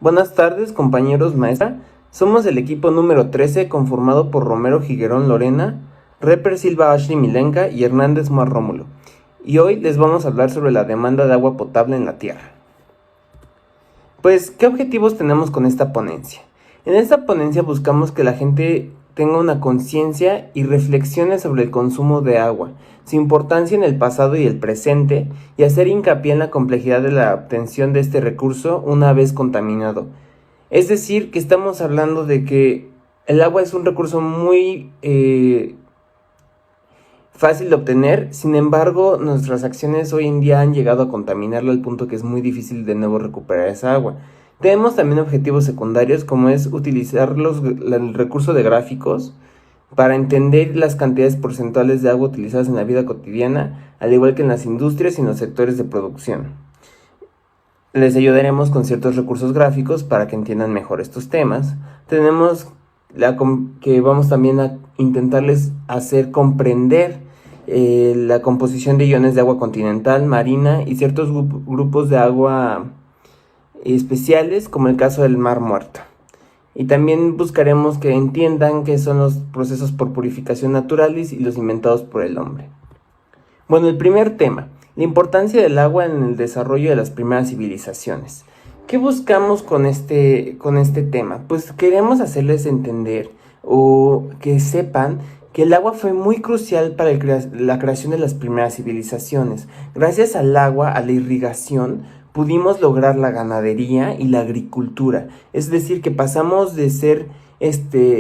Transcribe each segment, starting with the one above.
Buenas tardes, compañeros maestra. Somos el equipo número 13 conformado por Romero Higuerón Lorena, Reper Silva Ashley Milenka y Hernández Mar Rómulo. Y hoy les vamos a hablar sobre la demanda de agua potable en la Tierra. Pues, ¿qué objetivos tenemos con esta ponencia? En esta ponencia buscamos que la gente tenga una conciencia y reflexione sobre el consumo de agua, su importancia en el pasado y el presente, y hacer hincapié en la complejidad de la obtención de este recurso una vez contaminado. Es decir, que estamos hablando de que el agua es un recurso muy fácil de obtener, sin embargo, nuestras acciones hoy en día han llegado a contaminarlo al punto que es muy difícil de nuevo recuperar esa agua. Tenemos también objetivos secundarios como es utilizar el recurso de gráficos para entender las cantidades porcentuales de agua utilizadas en la vida cotidiana, al igual que en las industrias y en los sectores de producción. Les ayudaremos con ciertos recursos gráficos para que entiendan mejor estos temas. Tenemos que vamos también a intentarles hacer comprender la composición de iones de agua continental, marina y ciertos grupos de agua especiales, como el caso del Mar Muerto. Y también buscaremos que entiendan qué son los procesos por purificación naturales y los inventados por el hombre. Bueno, el primer tema, la importancia del agua en el desarrollo de las primeras civilizaciones. ¿Qué buscamos con este tema? Pues queremos hacerles entender o que sepan que el agua fue muy crucial para la creación de las primeras civilizaciones. Gracias al agua, a la irrigación, pudimos lograr la ganadería y la agricultura. Es decir, que pasamos de ser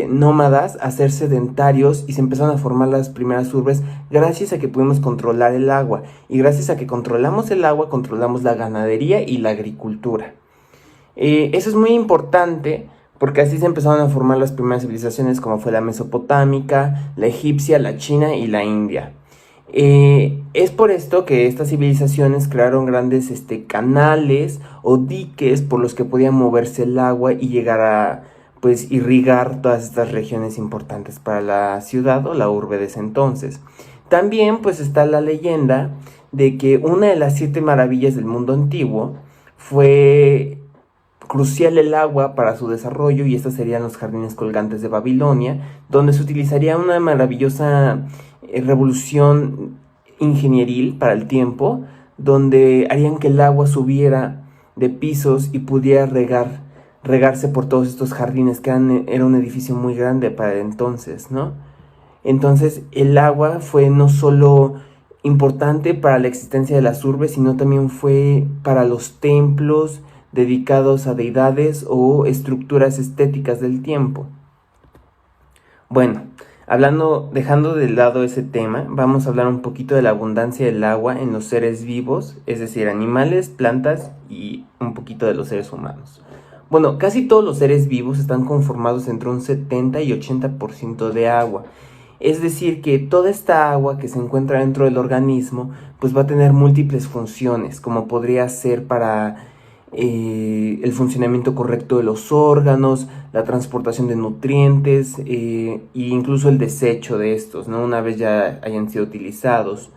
nómadas a ser sedentarios y se empezaron a formar las primeras urbes gracias a que pudimos controlar el agua. Y gracias a que controlamos el agua, controlamos la ganadería y la agricultura. Eso es muy importante porque así se empezaron a formar las primeras civilizaciones como fue la mesopotámica, la egipcia, la china y la india. Es por esto que estas civilizaciones crearon grandes canales o diques por los que podía moverse el agua y llegar a irrigar todas estas regiones importantes para la ciudad o la urbe de ese entonces. También está la leyenda de que una de las 7 maravillas del mundo antiguo fue crucial el agua para su desarrollo, y estos serían los jardines colgantes de Babilonia, donde se utilizaría una maravillosa revolución ingenieril para el tiempo, donde harían que el agua subiera de pisos y pudiera regarse por todos estos jardines, que era un edificio muy grande para entonces, ¿no? Entonces el agua fue no solo importante para la existencia de las urbes, sino también fue para los templos dedicados a deidades o estructuras estéticas del tiempo. Bueno, dejando de lado ese tema, vamos a hablar un poquito de la abundancia del agua en los seres vivos, es decir, animales, plantas y un poquito de los seres humanos. Bueno, casi todos los seres vivos están conformados entre un 70 y 80% de agua. Es decir, que toda esta agua que se encuentra dentro del organismo va a tener múltiples funciones, como podría ser para el funcionamiento correcto de los órganos, la transportación de nutrientes e incluso el desecho de estos, ¿no? Una vez ya hayan sido utilizados.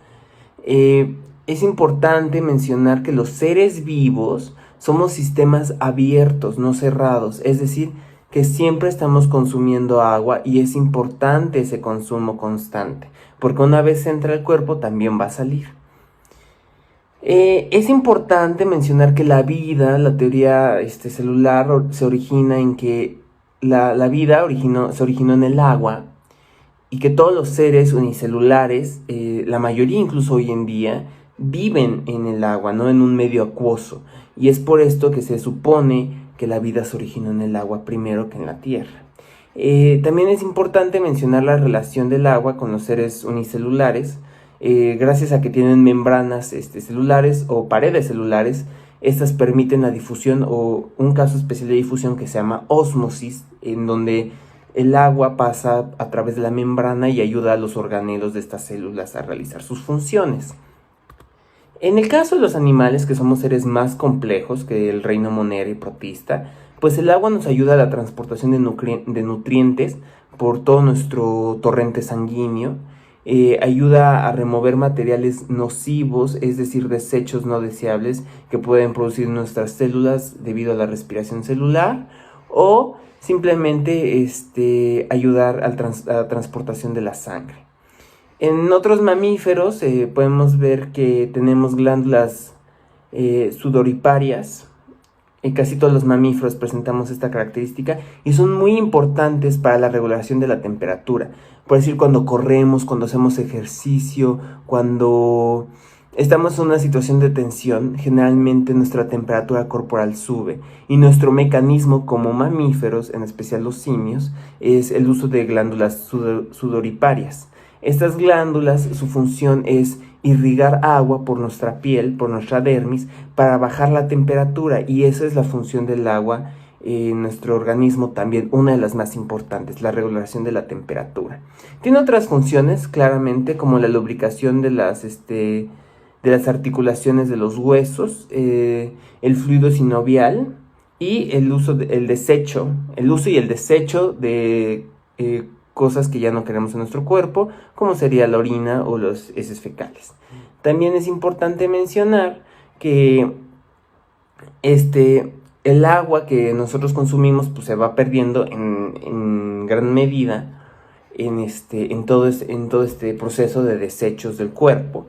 Es importante mencionar que los seres vivos somos sistemas abiertos, no cerrados, es decir, que siempre estamos consumiendo agua y es importante ese consumo constante, porque una vez entra al cuerpo también va a salir. Es importante mencionar que la vida, la teoría celular, se origina en que la vida se originó en el agua, y que todos los seres unicelulares, la mayoría incluso hoy en día, viven en el agua, no en un medio acuoso, y es por esto que se supone que la vida se originó en el agua primero que en la tierra. También es importante mencionar la relación del agua con los seres unicelulares. Gracias a que tienen membranas celulares o paredes celulares, estas permiten la difusión o un caso especial de difusión que se llama ósmosis, en donde el agua pasa a través de la membrana y ayuda a los organelos de estas células a realizar sus funciones. En el caso de los animales, que somos seres más complejos que el reino monero y protista, el agua nos ayuda a la transportación de nutrientes por todo nuestro torrente sanguíneo. ayuda a remover materiales nocivos, es decir, desechos no deseables que pueden producir nuestras células debido a la respiración celular, o simplemente ayudar a la transportación de la sangre. En otros mamíferos podemos ver que tenemos glándulas sudoriparias. Casi todos los mamíferos presentamos esta característica y son muy importantes para la regulación de la temperatura. Por decir, cuando corremos, cuando hacemos ejercicio, cuando estamos en una situación de tensión, generalmente nuestra temperatura corporal sube. Y nuestro mecanismo como mamíferos, en especial los simios, es el uso de glándulas sudoriparias. Estas glándulas, su función es irrigar agua por nuestra piel, por nuestra dermis, para bajar la temperatura, y esa es la función del agua en nuestro organismo también, una de las más importantes, la regulación de la temperatura. Tiene otras funciones, claramente, como la lubricación de las articulaciones de los huesos, el fluido sinovial y el uso y el desecho de cosas que ya no queremos en nuestro cuerpo, como sería la orina o los heces fecales. También es importante mencionar que el agua que nosotros consumimos pues se va perdiendo en gran medida en todo este proceso de desechos del cuerpo,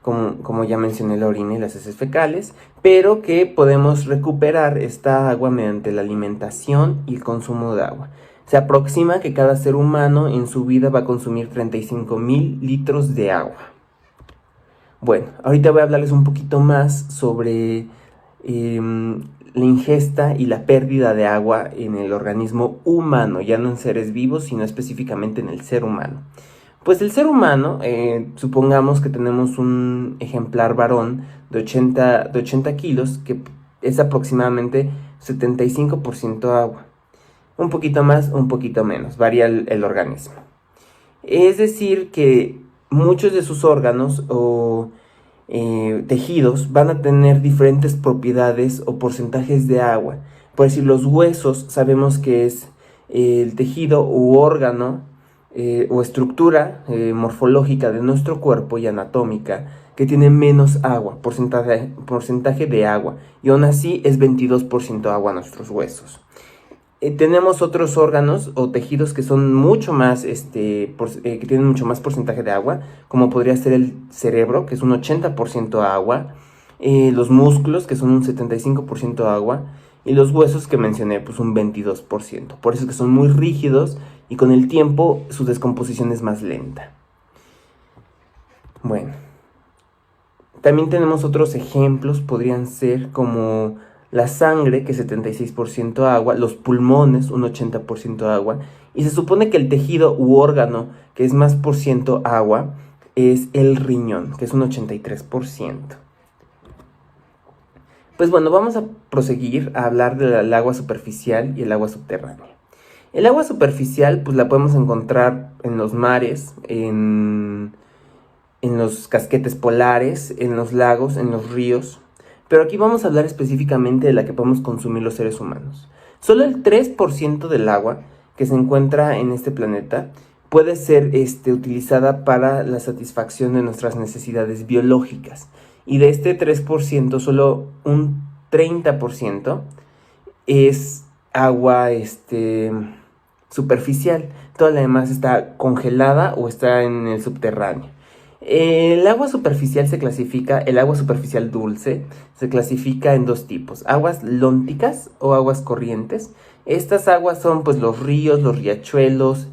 como ya mencioné, la orina y las heces fecales, pero que podemos recuperar esta agua mediante la alimentación y el consumo de agua. Se aproxima que cada ser humano en su vida va a consumir 35,000 litros de agua. Bueno, ahorita voy a hablarles un poquito más sobre la ingesta y la pérdida de agua en el organismo humano, ya no en seres vivos, sino específicamente en el ser humano. Pues el ser humano, supongamos que tenemos un ejemplar varón de 80 kilos, que es aproximadamente 75% agua. Un poquito más, un poquito menos, varía el organismo. Es decir, que muchos de sus órganos o tejidos van a tener diferentes propiedades o porcentajes de agua. Por decir, los huesos sabemos que es el tejido u órgano o estructura morfológica de nuestro cuerpo y anatómica que tiene menos agua, porcentaje de agua, y aún así es 22% agua nuestros huesos. Tenemos otros órganos o tejidos que son mucho más, que tienen mucho más porcentaje de agua, como podría ser el cerebro, que es un 80% agua, los músculos, que son un 75% agua, y los huesos que mencioné, pues un 22%. Por eso es que son muy rígidos y con el tiempo su descomposición es más lenta. Bueno, también tenemos otros ejemplos, podrían ser como la sangre, que es 76% agua, los pulmones, un 80% agua, y se supone que el tejido u órgano que es más por ciento agua es el riñón, que es un 83%. Pues bueno, vamos a proseguir a hablar del agua superficial y el agua subterránea. El agua superficial pues la podemos encontrar en los mares, en los casquetes polares, en los lagos, en los ríos. Pero aquí vamos a hablar específicamente de la que podemos consumir los seres humanos. Solo el 3% del agua que se encuentra en este planeta puede ser utilizada para la satisfacción de nuestras necesidades biológicas. Y de este 3%, solo un 30% es agua superficial. Toda la demás está congelada o está en el subterráneo. El agua superficial el agua superficial dulce se clasifica en dos tipos: aguas lónticas o aguas corrientes. Estas aguas son pues los ríos, los riachuelos,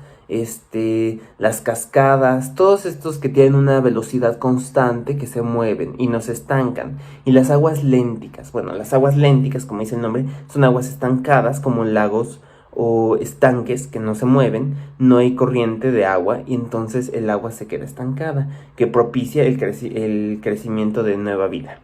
las cascadas, todos estos que tienen una velocidad constante, que se mueven y no se estancan. Y las aguas lénticas, como dice el nombre, son aguas estancadas, como lagos o estanques que no se mueven, no hay corriente de agua y entonces el agua se queda estancada, que propicia el crecimiento de nueva vida.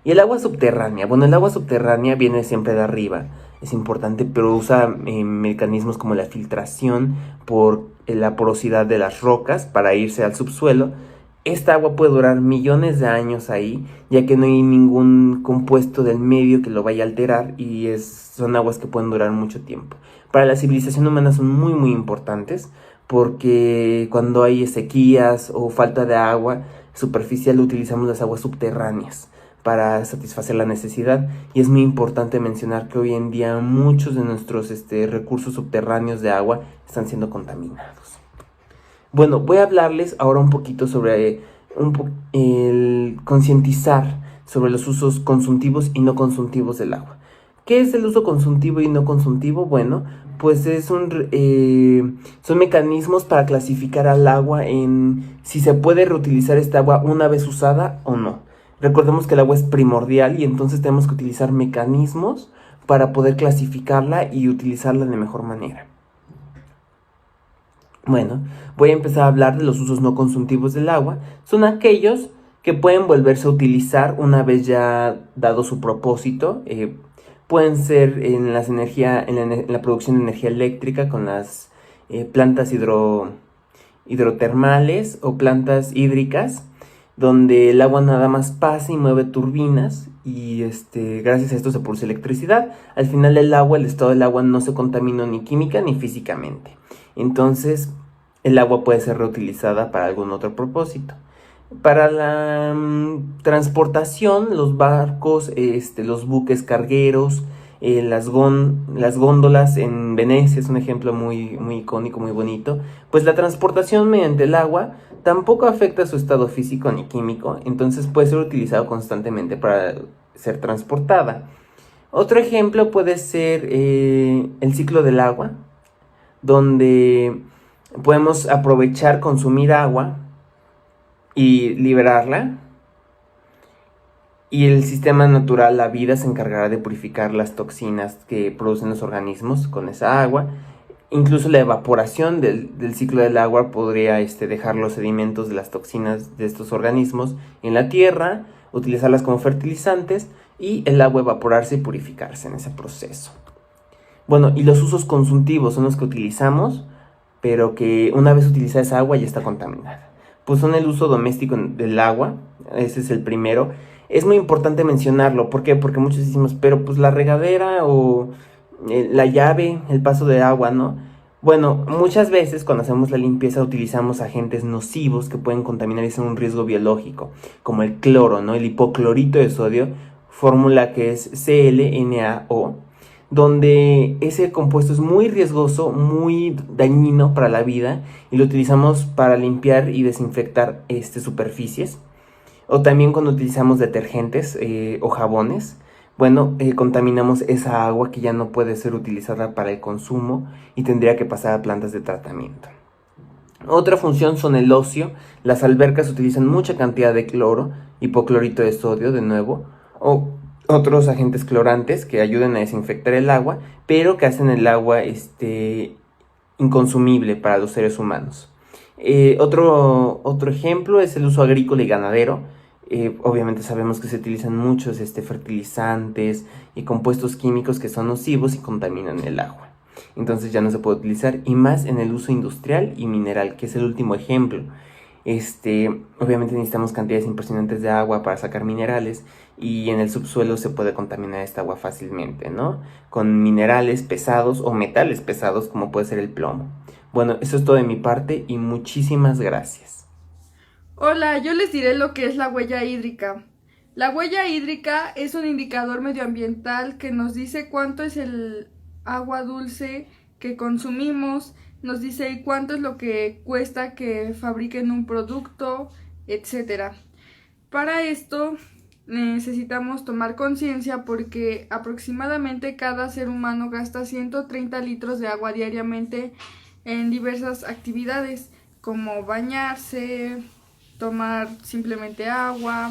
Y el agua subterránea, el agua subterránea viene siempre de arriba, es importante, pero usa mecanismos como la filtración por la porosidad de las rocas para irse al subsuelo. Esta agua puede durar millones de años ahí, ya que no hay ningún compuesto del medio que lo vaya a alterar, y son aguas que pueden durar mucho tiempo. Para la civilización humana son muy muy importantes, porque cuando hay sequías o falta de agua superficial utilizamos las aguas subterráneas para satisfacer la necesidad, y es muy importante mencionar que hoy en día muchos de nuestros recursos subterráneos de agua están siendo contaminados. Bueno, voy a hablarles ahora un poquito sobre el concientizar sobre los usos consuntivos y no consuntivos del agua. ¿Qué es el uso consuntivo y no consuntivo? Bueno, pues son mecanismos para clasificar al agua en si se puede reutilizar esta agua una vez usada o no. Recordemos que el agua es primordial y entonces tenemos que utilizar mecanismos para poder clasificarla y utilizarla de mejor manera. Bueno, voy a empezar a hablar de los usos no consuntivos del agua. Son aquellos que pueden volverse a utilizar una vez ya dado su propósito. Pueden ser en la producción de energía eléctrica con las plantas hidrotermales o plantas hídricas, donde el agua nada más pasa y mueve turbinas y gracias a esto se produce electricidad. Al final el estado del agua no se contaminó ni química ni físicamente. Entonces el agua puede ser reutilizada para algún otro propósito. Para la transportación, los barcos, los buques cargueros, las góndolas en Venecia es un ejemplo muy, muy icónico, muy bonito. Pues la transportación mediante el agua tampoco afecta su estado físico ni químico, entonces puede ser utilizado constantemente para ser transportada. Otro ejemplo puede ser el ciclo del agua, donde podemos aprovechar, consumir agua y liberarla, y el sistema natural, la vida, se encargará de purificar las toxinas que producen los organismos con esa agua. Incluso la evaporación del ciclo del agua podría dejar los sedimentos de las toxinas de estos organismos en la tierra, utilizarlas como fertilizantes y el agua evaporarse y purificarse en ese proceso. Bueno, y los usos consuntivos son los que utilizamos, pero que una vez utilizada esa agua ya está contaminada. Pues son el uso doméstico del agua, ese es el primero. Es muy importante mencionarlo, ¿por qué? Porque muchos decimos, pero pues la regadera o la llave, el paso de agua, ¿no? Bueno, muchas veces cuando hacemos la limpieza utilizamos agentes nocivos que pueden contaminar y ser un riesgo biológico, como el cloro, ¿no? El hipoclorito de sodio, fórmula que es ClNaO, donde ese compuesto es muy riesgoso, muy dañino para la vida, y lo utilizamos para limpiar y desinfectar superficies. O también cuando utilizamos detergentes o jabones, bueno, contaminamos esa agua que ya no puede ser utilizada para el consumo y tendría que pasar a plantas de tratamiento. Otra función son el ocio. Las albercas utilizan mucha cantidad de cloro, hipoclorito de sodio de nuevo, o otros agentes clorantes que ayudan a desinfectar el agua, pero que hacen el agua inconsumible para los seres humanos. Otro ejemplo es el uso agrícola y ganadero. Obviamente sabemos que se utilizan muchos fertilizantes y compuestos químicos que son nocivos y contaminan el agua. Entonces ya no se puede utilizar, y más en el uso industrial y mineral, que es el último ejemplo. Obviamente necesitamos cantidades impresionantes de agua para sacar minerales, y en el subsuelo se puede contaminar esta agua fácilmente, ¿no? Con minerales pesados o metales pesados como puede ser el plomo. Bueno, eso es todo de mi parte y muchísimas gracias. Hola, yo les diré lo que es la huella hídrica. La huella hídrica es un indicador medioambiental que nos dice cuánto es el agua dulce que consumimos, nos dice cuánto es lo que cuesta que fabriquen un producto, etc. Para esto necesitamos tomar conciencia porque aproximadamente cada ser humano gasta 130 litros de agua diariamente en diversas actividades como bañarse, tomar simplemente agua,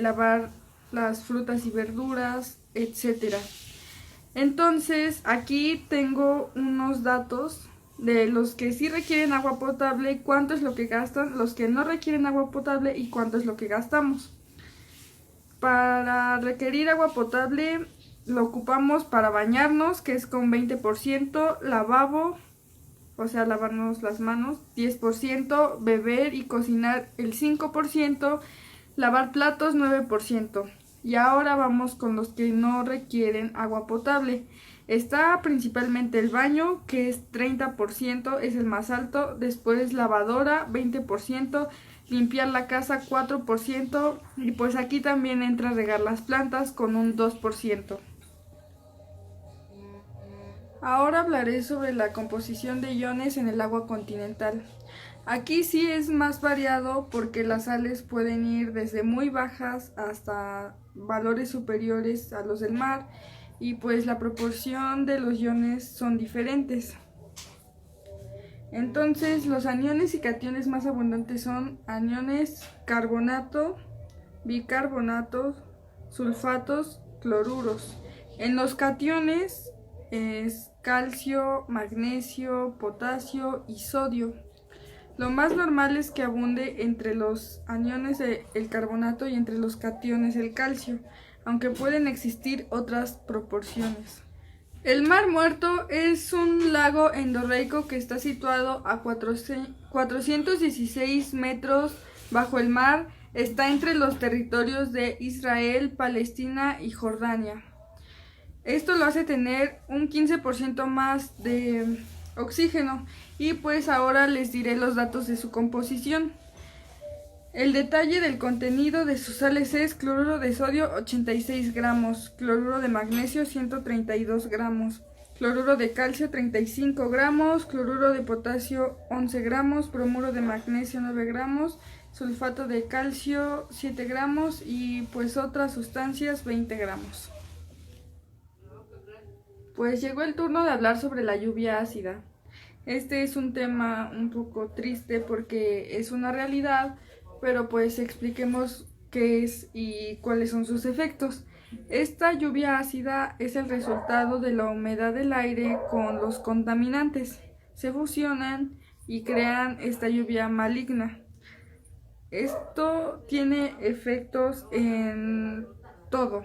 lavar las frutas y verduras, etcétera. Entonces, aquí tengo unos datos de los que sí requieren agua potable, cuánto es lo que gastan, los que no requieren agua potable y cuánto es lo que gastamos. Para requerir agua potable lo ocupamos para bañarnos, que es con 20%, lavabo, o sea, lavarnos las manos, 10%, beber y cocinar el 5%, lavar platos 9%. Y ahora vamos con los que no requieren agua potable. Está principalmente el baño, que es 30%, es el más alto, después lavadora, 20%, limpiar la casa, 4%, y pues aquí también entra regar las plantas con un 2%. Ahora hablaré sobre la composición de iones en el agua continental. Aquí sí es más variado porque las sales pueden ir desde muy bajas hasta valores superiores a los del mar, y pues la proporción de los iones son diferentes. Entonces los aniones y cationes más abundantes son aniones carbonato, bicarbonatos, sulfatos, cloruros. En los cationes es calcio, magnesio, potasio y sodio. Lo más normal es que abunde entre los aniones el carbonato y entre los cationes el calcio, aunque pueden existir otras proporciones. El Mar Muerto es un lago endorreico que está situado a 416 metros bajo el mar. Está entre los territorios de Israel, Palestina y Jordania. Esto lo hace tener un 15% más de oxígeno, y pues ahora les diré los datos de su composición. El detalle del contenido de sus sales es cloruro de sodio 86 gramos, cloruro de magnesio 132 gramos, cloruro de calcio 35 gramos, cloruro de potasio 11 gramos, bromuro de magnesio 9 gramos, sulfato de calcio 7 gramos y pues otras sustancias 20 gramos. Pues llegó el turno de hablar sobre la lluvia ácida. Este es un tema un poco triste porque es una realidad, pero pues expliquemos qué es y cuáles son sus efectos. Esta lluvia ácida es el resultado de la humedad del aire con los contaminantes. Se fusionan y crean esta lluvia maligna. Esto tiene efectos en todo,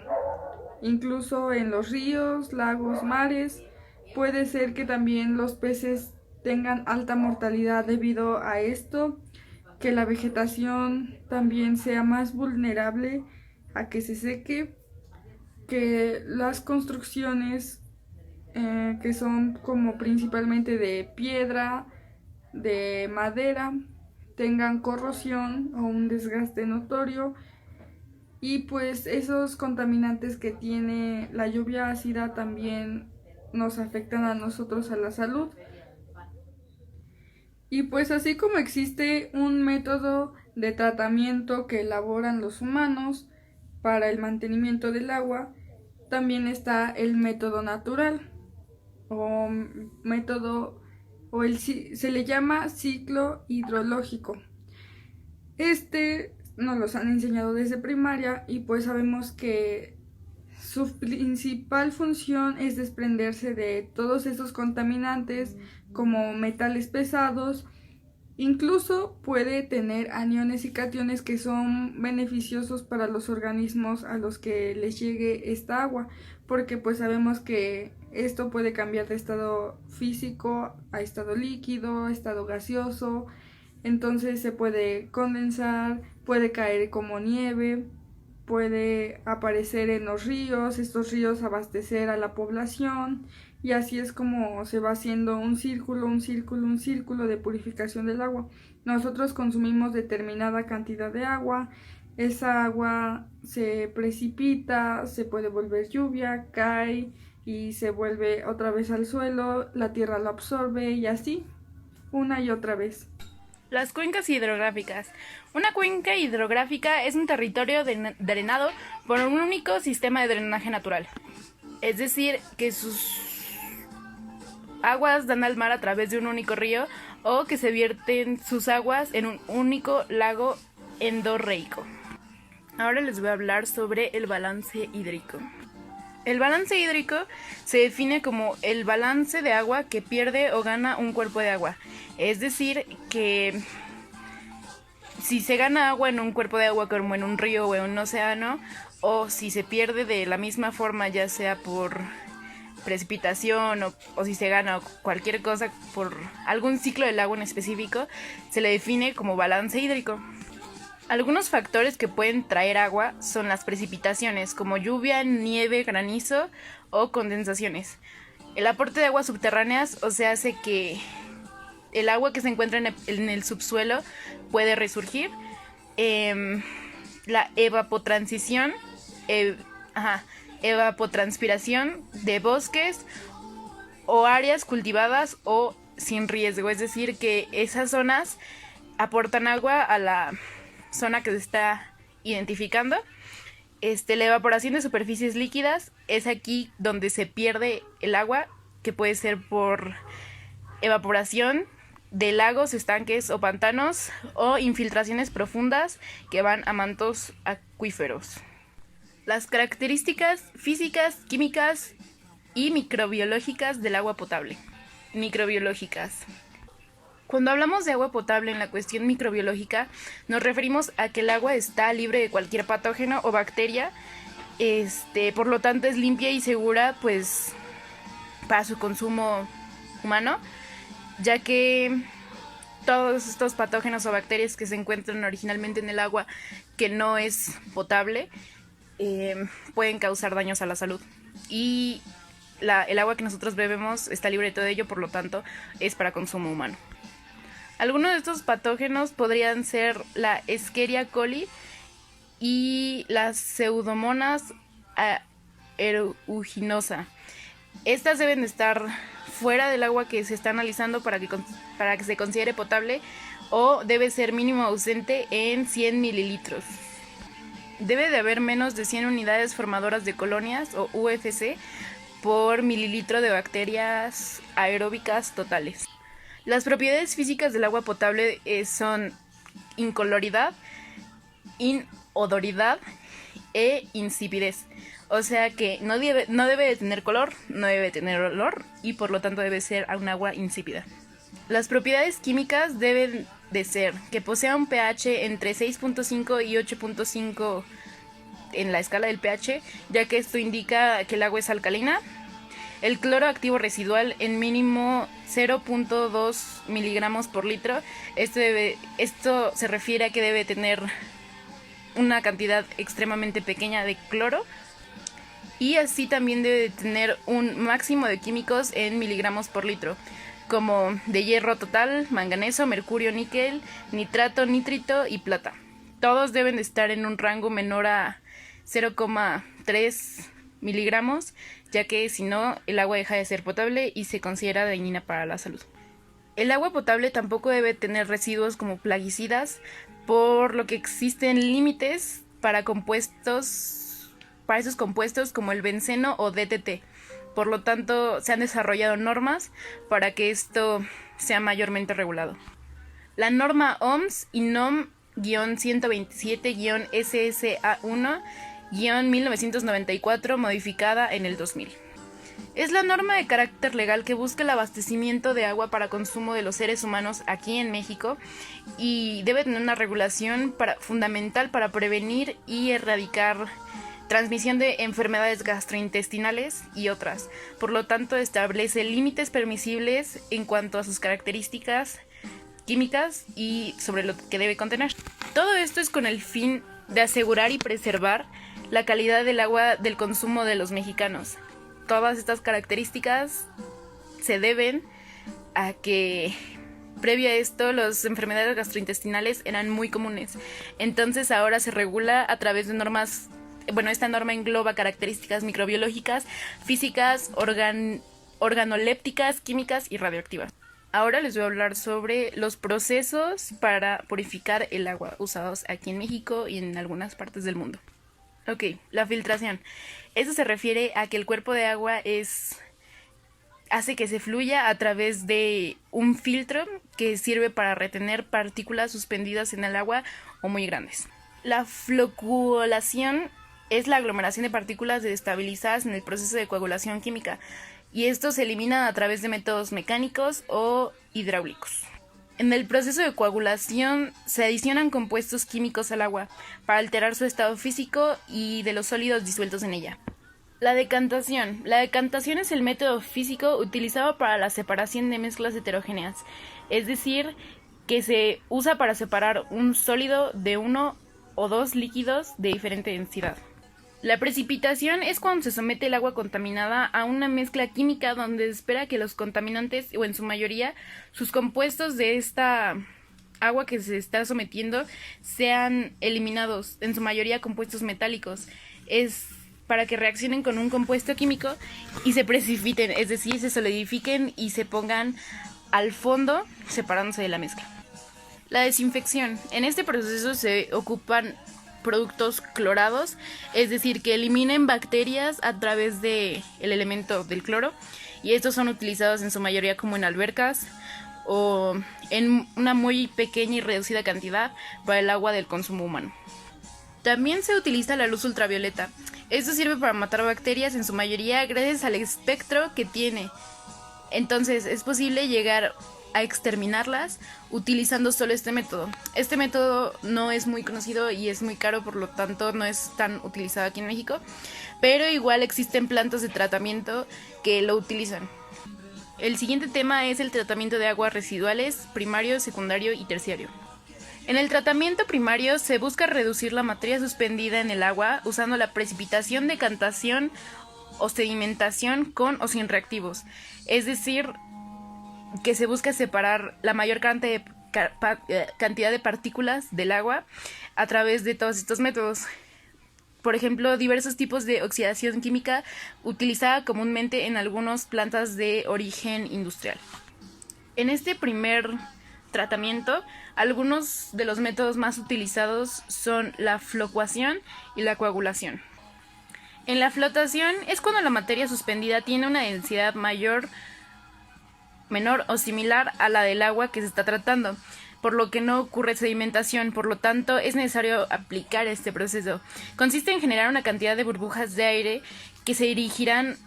incluso en los ríos, lagos, mares. Puede ser que también los peces tengan alta mortalidad debido a esto, que la vegetación también sea más vulnerable a que se seque, que las construcciones que son como principalmente de piedra, de madera, tengan corrosión o un desgaste notorio, y pues esos contaminantes que tiene la lluvia ácida también nos afectan a nosotros, a la salud. Y pues así como existe un método de tratamiento que elaboran los humanos para el mantenimiento del agua, también está el método natural o método se le llama ciclo hidrológico. Este nos los han enseñado desde primaria y pues sabemos que su principal función es desprenderse de todos esos contaminantes como metales pesados. Incluso puede tener aniones y cationes que son beneficiosos para los organismos a los que les llegue esta agua, porque pues sabemos que esto puede cambiar de estado físico a estado líquido, a estado gaseoso. Entonces se puede condensar, puede caer como nieve, puede aparecer en los ríos, estos ríos abastecer a la población, y así es como se va haciendo un círculo, un círculo, un círculo de purificación del agua. Nosotros consumimos determinada cantidad de agua, esa agua se precipita, se puede volver lluvia, cae y se vuelve otra vez al suelo, la tierra lo absorbe y así, una y otra vez. Las cuencas hidrográficas. Una cuenca hidrográfica es un territorio drenado por un único sistema de drenaje natural. Es decir, que sus aguas dan al mar a través de un único río, o que se vierten sus aguas en un único lago endorreico. Ahora les voy a hablar sobre el balance hídrico. El balance hídrico se define como el balance de agua que pierde o gana un cuerpo de agua. Es decir, que si se gana agua en un cuerpo de agua como en un río o en un océano, o si se pierde de la misma forma, ya sea por precipitación o si se gana cualquier cosa por algún ciclo del agua en específico, se le define como balance hídrico. Algunos factores que pueden traer agua son las precipitaciones, como lluvia, nieve, granizo o condensaciones. El aporte de aguas subterráneas, o sea, hace que el agua que se encuentra en el subsuelo puede resurgir. La evapotransición, evapotranspiración de bosques o áreas cultivadas o sin riesgo, es decir, que esas zonas aportan agua a la zona que se está identificando. La evaporación de superficies líquidas es aquí donde se pierde el agua, que puede ser por evaporación de lagos, estanques o pantanos, o infiltraciones profundas que van a mantos acuíferos. Las características físicas, químicas y microbiológicas del agua potable. Microbiológicas. Cuando hablamos de agua potable en la cuestión microbiológica, nos referimos a que el agua está libre de cualquier patógeno o bacteria, por lo tanto es limpia y segura pues para su consumo humano, ya que todos estos patógenos o bacterias que se encuentran originalmente en el agua que no es potable pueden causar daños a la salud. Y el agua que nosotros bebemos está libre de todo ello, por lo tanto es para consumo humano. Algunos de estos patógenos podrían ser la Escherichia coli y las Pseudomonas aeruginosa. Estas deben estar fuera del agua que se está analizando para que se considere potable, o debe ser mínimo ausente en 100 mililitros. Debe de haber menos de 100 unidades formadoras de colonias o UFC por mililitro de bacterias aeróbicas totales. Las propiedades físicas del agua potable son incoloridad, inodoridad e insipidez. O sea que no debe de tener color, no debe de tener olor y por lo tanto debe ser un agua insípida. Las propiedades químicas deben de ser que posea un pH entre 6.5 y 8.5 en la escala del pH, ya que esto indica que el agua es alcalina. El cloro activo residual en mínimo 0.2 miligramos por litro. Esto se refiere a que debe tener una cantidad extremadamente pequeña de cloro. Y así también debe tener un máximo de químicos en miligramos por litro, como de hierro total, manganeso, mercurio, níquel, nitrato, nitrito y plata. Todos deben de estar en un rango menor a 0,3 miligramos, ya que si no, el agua deja de ser potable y se considera dañina para la salud. El agua potable tampoco debe tener residuos como plaguicidas, por lo que existen límites para esos compuestos como el benceno o DDT. Por lo tanto, se han desarrollado normas para que esto sea mayormente regulado. La norma OMS y NOM-127-SSA1-1994, modificada en el 2000. Es la norma de carácter legal que busca el abastecimiento de agua para consumo de los seres humanos aquí en México y debe tener una regulación fundamental para prevenir y erradicar transmisión de enfermedades gastrointestinales y otras. Por lo tanto, establece límites permisibles en cuanto a sus características químicas y sobre lo que debe contener. Todo esto es con el fin de asegurar y preservar la calidad del agua del consumo de los mexicanos. Todas estas características se deben a que previo a esto las enfermedades gastrointestinales eran muy comunes. Entonces ahora se regula a través de normas. Esta norma engloba características microbiológicas, físicas, organolépticas, químicas y radioactivas. Ahora les voy a hablar sobre los procesos para purificar el agua usados aquí en México y en algunas partes del mundo. Ok, la filtración. Eso se refiere a que el cuerpo de agua hace que se fluya a través de un filtro que sirve para retener partículas suspendidas en el agua o muy grandes. La floculación es la aglomeración de partículas desestabilizadas en el proceso de coagulación química, y esto se elimina a través de métodos mecánicos o hidráulicos. En el proceso de coagulación se adicionan compuestos químicos al agua para alterar su estado físico y de los sólidos disueltos en ella. La decantación. La decantación es el método físico utilizado para la separación de mezclas heterogéneas, es decir, que se usa para separar un sólido de uno o dos líquidos de diferente densidad. La precipitación es cuando se somete el agua contaminada a una mezcla química donde se espera que los contaminantes, o en su mayoría, sus compuestos de esta agua que se está sometiendo, sean eliminados, en su mayoría compuestos metálicos. Es para que reaccionen con un compuesto químico y se precipiten, es decir, se solidifiquen y se pongan al fondo separándose de la mezcla. La desinfección. En este proceso se ocupan productos clorados, es decir, que eliminen bacterias a través del elemento del cloro, y estos son utilizados en su mayoría como en albercas o en una muy pequeña y reducida cantidad para el agua del consumo humano. También se utiliza la luz ultravioleta. Esto sirve para matar bacterias en su mayoría gracias al espectro que tiene. Entonces es posible llegar a exterminarlas utilizando solo este método. Este método no es muy conocido y es muy caro, por lo tanto no es tan utilizado aquí en México, pero igual existen plantas de tratamiento que lo utilizan. El siguiente tema es el tratamiento de aguas residuales, primario, secundario y terciario. En el tratamiento primario se busca reducir la materia suspendida en el agua usando la precipitación, decantación o sedimentación con o sin reactivos. Es decir, que se busca separar la mayor cantidad de partículas del agua a través de todos estos métodos. Por ejemplo, diversos tipos de oxidación química utilizada comúnmente en algunas plantas de origen industrial. En este primer tratamiento, algunos de los métodos más utilizados son la flocuación y la coagulación. En la flotación es cuando la materia suspendida tiene una densidad menor o similar a la del agua que se está tratando, por lo que no ocurre sedimentación, por lo tanto es necesario aplicar este proceso. Consiste en generar una cantidad de burbujas de aire que dirigirán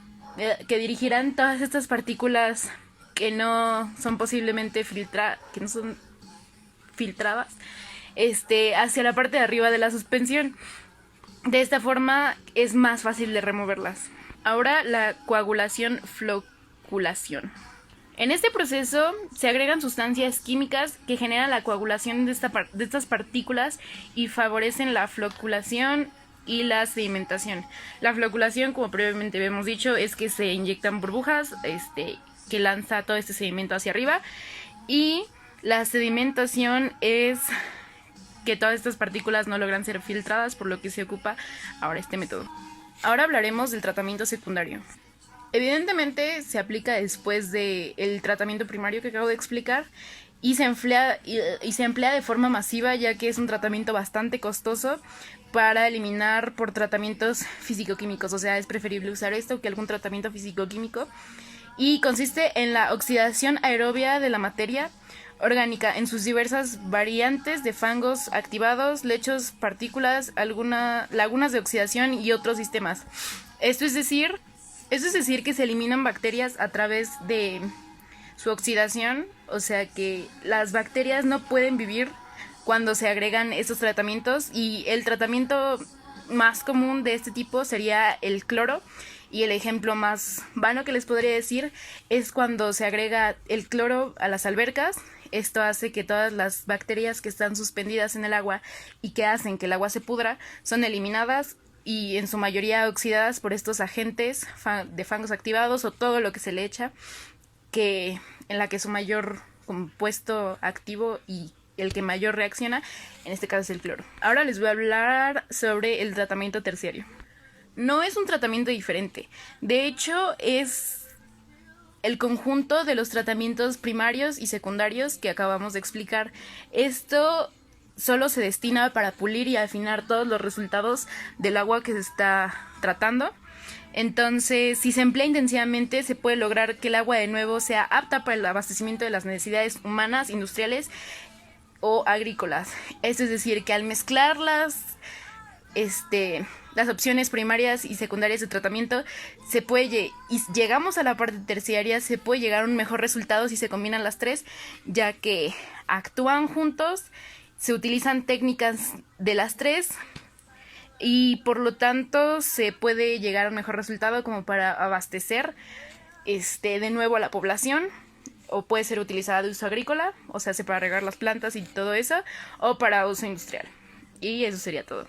todas estas partículas que no son filtradas, hacia la parte de arriba de la suspensión. De esta forma es más fácil de removerlas. Ahora la coagulación-floculación. En este proceso se agregan sustancias químicas que generan la coagulación de estas partículas y favorecen la floculación y la sedimentación. La floculación, como previamente habíamos dicho, es que se inyectan burbujas que lanza todo este sedimento hacia arriba, y la sedimentación es que todas estas partículas no logran ser filtradas, por lo que se ocupa ahora este método. Ahora hablaremos del tratamiento secundario. Evidentemente se aplica después del tratamiento primario que acabo de explicar y se emplea de forma masiva, ya que es un tratamiento bastante costoso para eliminar por tratamientos físico-químicos. O sea, es preferible usar esto que algún tratamiento físico-químico, y consiste en la oxidación aerobia de la materia orgánica en sus diversas variantes de fangos activados, lechos, partículas, lagunas de oxidación y otros sistemas. Esto es decir que se eliminan bacterias a través de su oxidación, o sea que las bacterias no pueden vivir cuando se agregan estos tratamientos, y el tratamiento más común de este tipo sería el cloro, y el ejemplo más vano que les podría decir es cuando se agrega el cloro a las albercas. Esto hace que todas las bacterias que están suspendidas en el agua y que hacen que el agua se pudra son eliminadas, y en su mayoría oxidadas por estos agentes de fangos activados o todo lo que se le echa, en la que su mayor compuesto activo y el que mayor reacciona, en este caso es el cloro. Ahora les voy a hablar sobre el tratamiento terciario. No es un tratamiento diferente, de hecho es el conjunto de los tratamientos primarios y secundarios que acabamos de explicar. Esto solo se destina para pulir y afinar todos los resultados del agua que se está tratando. Entonces, si se emplea intensivamente, se puede lograr que el agua de nuevo sea apta para el abastecimiento de las necesidades humanas, industriales o agrícolas. Esto es decir, que al mezclar las opciones primarias y secundarias de tratamiento, y llegamos a la parte terciaria, se puede llegar a un mejor resultado si se combinan las tres, ya que actúan juntos, se utilizan técnicas de las tres, y por lo tanto se puede llegar a un mejor resultado como para abastecer de nuevo a la población, o puede ser utilizada de uso agrícola, o sea, para regar las plantas y todo eso, o para uso industrial. Y eso sería todo.